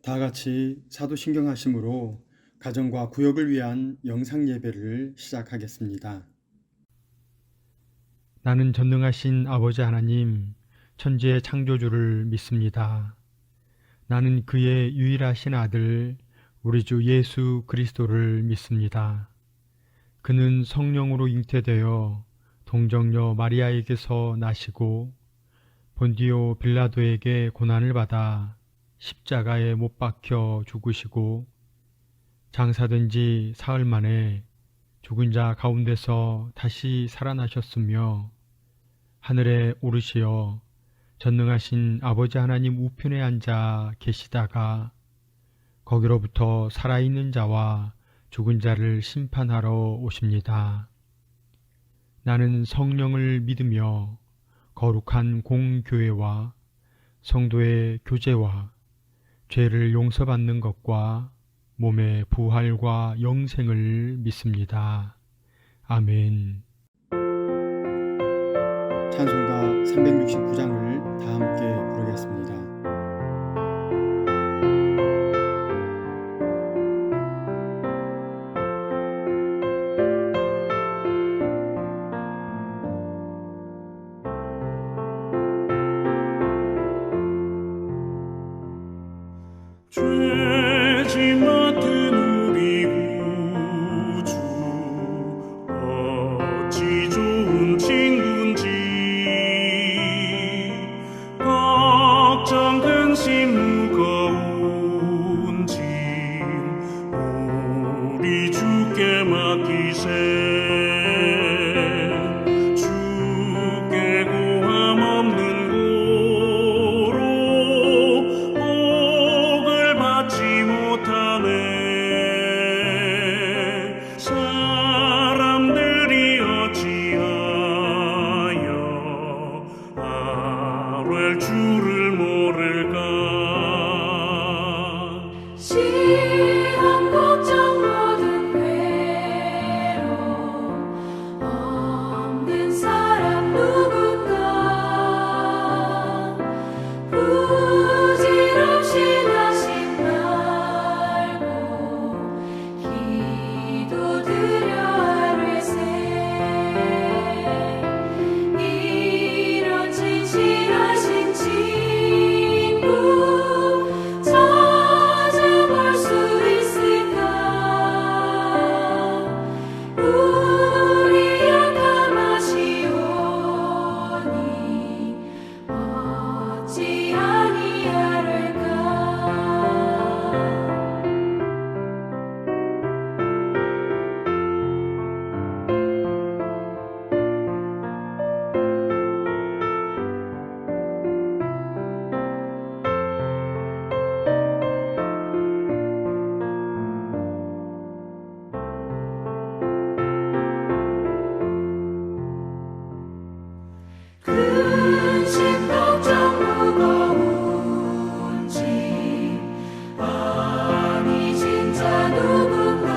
다 같이 사도신경 하심으로 가정과 구역을 위한 영상 예배를 시작하겠습니다. 나는 전능하신 아버지 하나님, 천지의 창조주를 믿습니다. 나는 그의 유일하신 아들, 우리 주 예수 그리스도를 믿습니다. 그는 성령으로 잉태되어 동정녀 마리아에게서 나시고 본디오 빌라도에게 고난을 받아 십자가에 못 박혀 죽으시고 장사된 지 사흘 만에 죽은 자 가운데서 다시 살아나셨으며 하늘에 오르시어 전능하신 아버지 하나님 우편에 앉아 계시다가 거기로부터 살아있는 자와 죽은 자를 심판하러 오십니다. 나는 성령을 믿으며 거룩한 공교회와 성도의 교제와 죄를 용서받는 것과 몸의 부활과 영생을 믿습니다. 아멘. 찬송가 369장을 다 함께 부르겠습니다. 죄지 맡은 우리 구주 어찌 좋은 친구인지 걱정 근심 무거운 짐 우리 주께 맡기세 주께 고함 없는 사람들이 어찌하여 아뢰 주를 모를까 시험 걱정 모든 괴로움 없는 사람 누군가 부질없이 나심 말고 기도드려 아뢰세 이런 진실하신 친구 찾아볼 수 있을까 우리 약함 아시오니 어찌 아니하를까 근심 걱정 무거운 짐 많이 진 자 누군가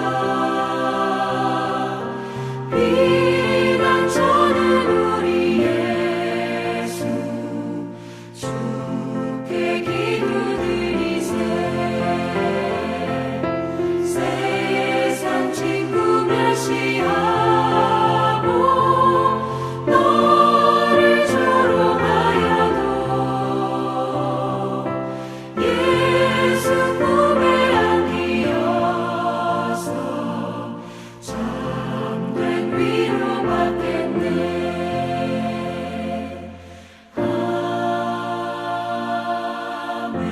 비난 저는 우리 예수 주께 기도드리세 세상 친구 멸시하고 너를 조롱하여도 예수 품에 안기어서 참된 위로받겠네. 아멘.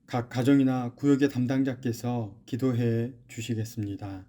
각 가정이나 구역의 담당자께서 기도해 주시겠습니다.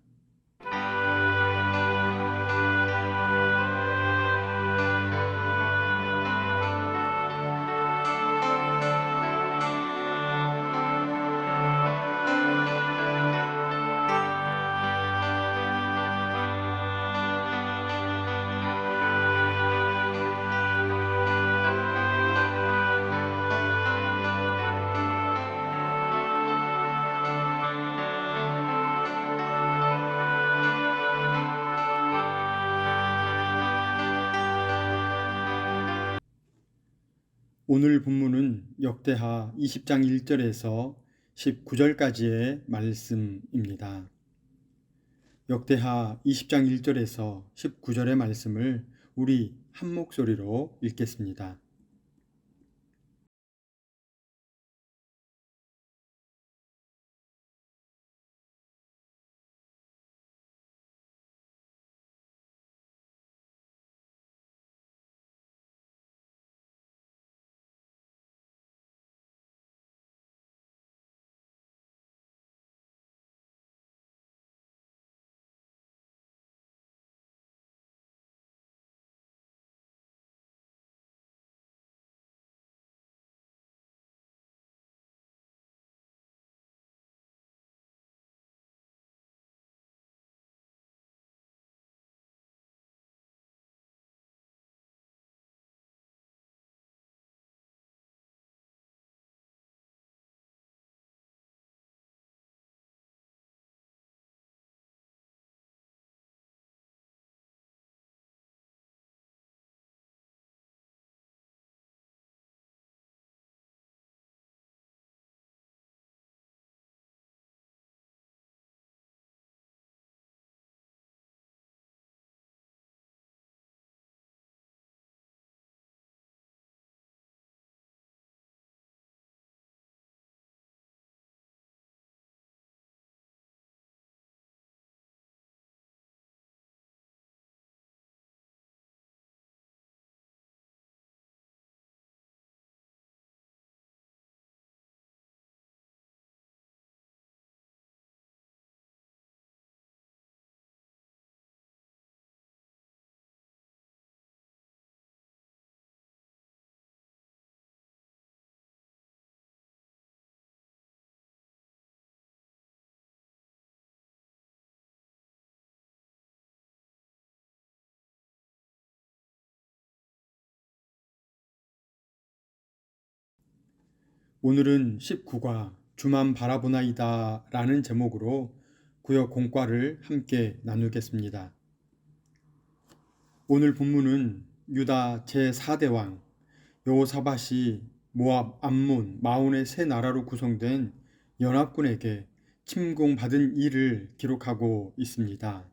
오늘 본문은 역대하 20장 1절에서 19절까지의 말씀입니다. 역대하 20장 1절에서 19절의 말씀을 우리 한 목소리로 읽겠습니다. 오늘은 19과 주만 바라보나이다 라는 제목으로 구역 공과를 함께 나누겠습니다. 오늘 본문은 유다 제4대 왕 여호사밧이 모압, 암몬, 마온의 세 나라로 구성된 연합군에게 침공받은 일을 기록하고 있습니다.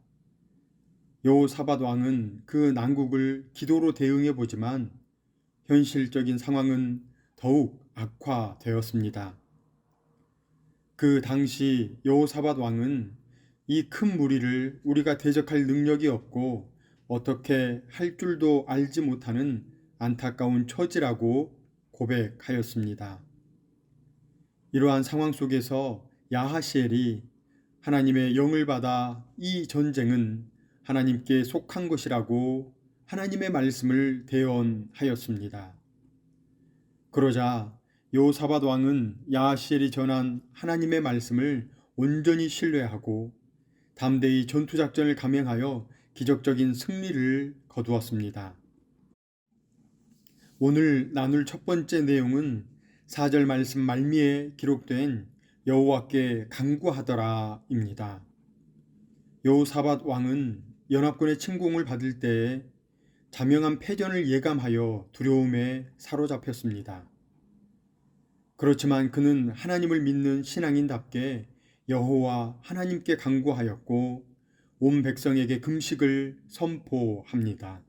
여호사밧 왕은 그 난국을 기도로 대응해 보지만 현실적인 상황은 더욱 악화되었습니다. 그 당시 여호사밧 왕은 이 큰 무리를 우리가 대적할 능력이 없고 어떻게 할 줄도 알지 못하는 안타까운 처지라고 고백하였습니다. 이러한 상황 속에서 야하시엘이 하나님의 영을 받아 이 전쟁은 하나님께 속한 것이라고 하나님의 말씀을 대언하였습니다. 그러자 여호사밧 왕은 야하시엘이 전한 하나님의 말씀을 온전히 신뢰하고 담대히 전투작전을 감행하여 기적적인 승리를 거두었습니다. 오늘 나눌 첫 번째 내용은 4절 말씀 말미에 기록된 여호와께 간구하더라입니다. 여호사밧 왕은 연합군의 침공을 받을 때에 자명한 패전을 예감하여 두려움에 사로잡혔습니다. 그렇지만 그는 하나님을 믿는 신앙인답게 여호와 하나님께 간구하였고 온 백성에게 금식을 선포합니다.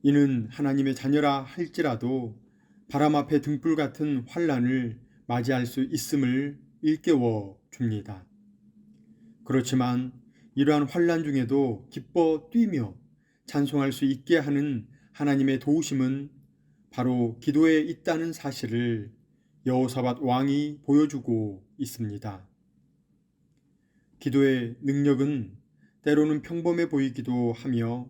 이는 하나님의 자녀라 할지라도 바람 앞에 등불 같은 환난을 맞이할 수 있음을 일깨워 줍니다. 그렇지만 이러한 환난 중에도 기뻐 뛰며 찬송할 수 있게 하는 하나님의 도우심은 바로 기도에 있다는 사실을 여호사밧 왕이 보여주고 있습니다. 기도의 능력은 때로는 평범해 보이기도 하며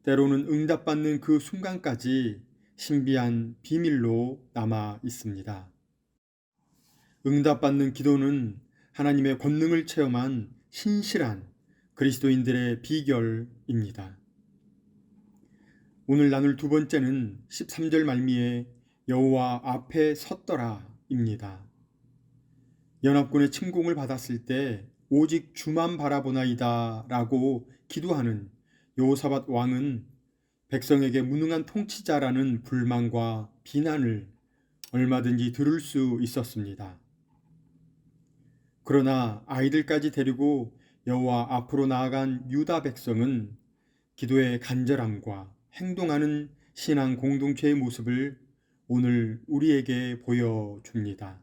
때로는 응답받는 그 순간까지 신비한 비밀로 남아 있습니다. 응답받는 기도는 하나님의 권능을 체험한 신실한 그리스도인들의 비결입니다. 오늘 나눌 두 번째는 13절 말미에 여호와 앞에 섰더라입니다. 연합군의 침공을 받았을 때 오직 주만 바라보나이다 라고 기도하는 여호사밧 왕은 백성에게 무능한 통치자라는 불만과 비난을 얼마든지 들을 수 있었습니다. 그러나 아이들까지 데리고 여호와 앞으로 나아간 유다 백성은 기도의 간절함과 행동하는 신앙 공동체의 모습을 오늘 우리에게 보여줍니다.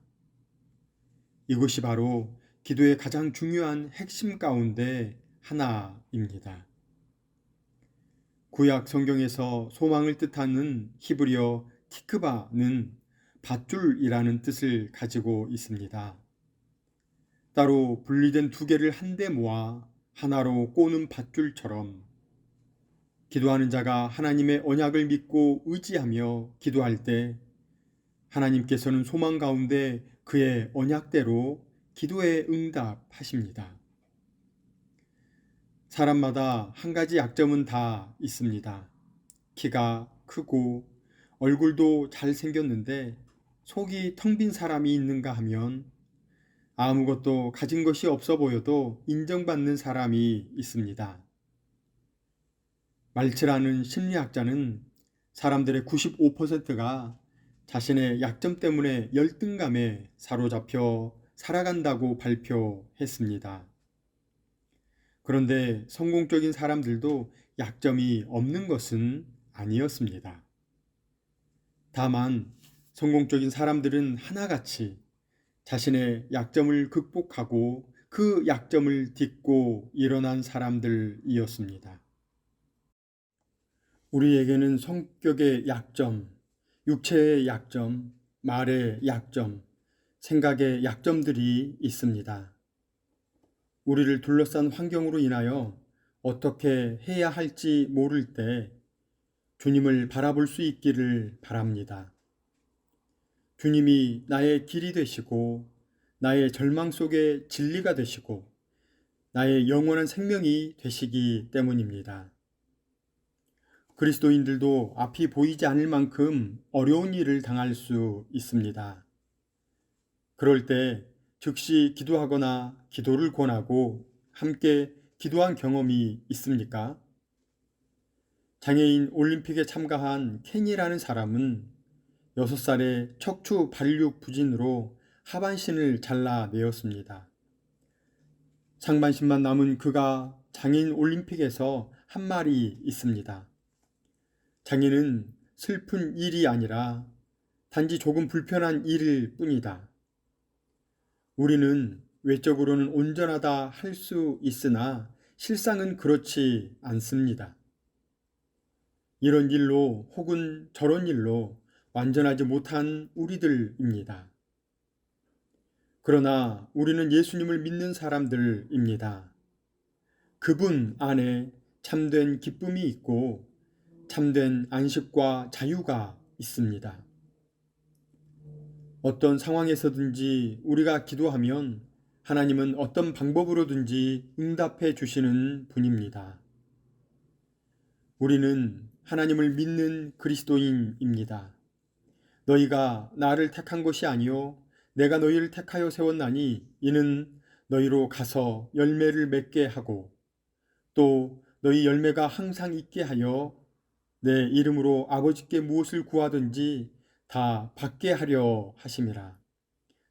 이것이 바로 기도의 가장 중요한 핵심 가운데 하나입니다. 구약 성경에서 소망을 뜻하는 히브리어 티크바는 밧줄이라는 뜻을 가지고 있습니다. 따로 분리된 두 개를 한데 모아 하나로 꼬는 밧줄처럼 기도하는 자가 하나님의 언약을 믿고 의지하며 기도할 때 하나님께서는 소망 가운데 그의 언약대로 기도에 응답하십니다. 사람마다 한 가지 약점은 다 있습니다. 키가 크고 얼굴도 잘생겼는데 속이 텅 빈 사람이 있는가 하면 아무것도 가진 것이 없어 보여도 인정받는 사람이 있습니다. 말츠라는 심리학자는 사람들의 95%가 자신의 약점 때문에 열등감에 사로잡혀 살아간다고 발표했습니다. 그런데 성공적인 사람들도 약점이 없는 것은 아니었습니다. 다만 성공적인 사람들은 하나같이 자신의 약점을 극복하고 그 약점을 딛고 일어난 사람들이었습니다. 우리에게는 성격의 약점, 육체의 약점, 말의 약점, 생각의 약점들이 있습니다. 우리를 둘러싼 환경으로 인하여 어떻게 해야 할지 모를 때 주님을 바라볼 수 있기를 바랍니다. 주님이 나의 길이 되시고 나의 절망 속에 진리가 되시고 나의 영원한 생명이 되시기 때문입니다. 그리스도인들도 앞이 보이지 않을 만큼 어려운 일을 당할 수 있습니다. 그럴 때 즉시 기도하거나 기도를 권하고 함께 기도한 경험이 있습니까? 장애인 올림픽에 참가한 켄이라는 사람은 6살에 척추 발육 부진으로 하반신을 잘라내었습니다. 상반신만 남은 그가 장애인 올림픽에서 한 말이 있습니다. 장애는 슬픈 일이 아니라 단지 조금 불편한 일일 뿐이다. 우리는 외적으로는 온전하다 할 수 있으나 실상은 그렇지 않습니다. 이런 일로 혹은 저런 일로 완전하지 못한 우리들입니다. 그러나 우리는 예수님을 믿는 사람들입니다. 그분 안에 참된 기쁨이 있고 참된 안식과 자유가 있습니다. 어떤 상황에서든지 우리가 기도하면 하나님은 어떤 방법으로든지 응답해 주시는 분입니다. 우리는 하나님을 믿는 그리스도인입니다. 너희가 나를 택한 것이 아니요 내가 너희를 택하여 세웠나니 이는 너희로 가서 열매를 맺게 하고 또 너희 열매가 항상 있게 하여 내 이름으로 아버지께 무엇을 구하든지 다 받게 하려 하심이라.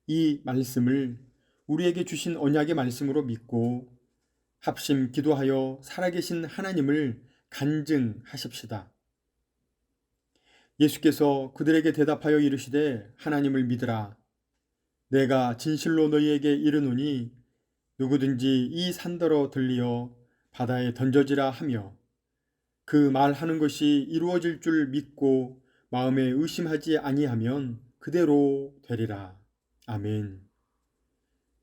이 말씀을 우리에게 주신 언약의 말씀으로 믿고 합심 기도하여 살아계신 하나님을 간증하십시다. 예수께서 그들에게 대답하여 이르시되 하나님을 믿으라. 내가 진실로 너희에게 이르노니 누구든지 이 산더러 들리어 바다에 던져지라 하며 그 말하는 것이 이루어질 줄 믿고 마음에 의심하지 아니하면 그대로 되리라. 아멘.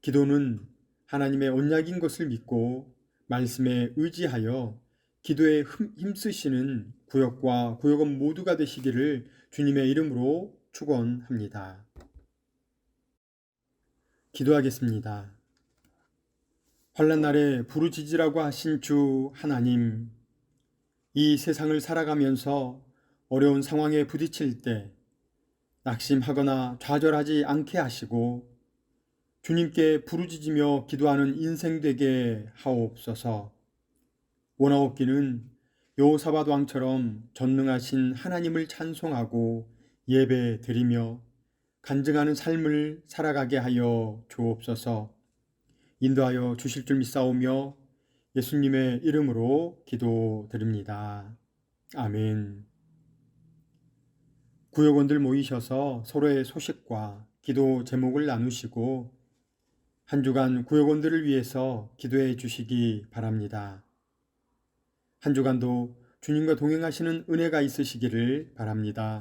기도는 하나님의 언약인 것을 믿고 말씀에 의지하여 기도에 힘쓰시는 구역과 구역원 모두가 되시기를 주님의 이름으로 축원합니다. 기도하겠습니다. 환난 날에 부르짖으라고 하신 주 하나님, 이 세상을 살아가면서 어려운 상황에 부딪힐 때 낙심하거나 좌절하지 않게 하시고 주님께 부르짖으며 기도하는 인생 되게 하옵소서. 원하옵기는 여호사밧 왕처럼 전능하신 하나님을 찬송하고 예배 드리며 간증하는 삶을 살아가게 하여 주옵소서. 인도하여 주실 줄 믿사오며 예수님의 이름으로 기도드립니다. 아멘. 구역원들 모이셔서 서로의 소식과 기도 제목을 나누시고 한 주간 구역원들을 위해서 기도해 주시기 바랍니다. 한 주간도 주님과 동행하시는 은혜가 있으시기를 바랍니다.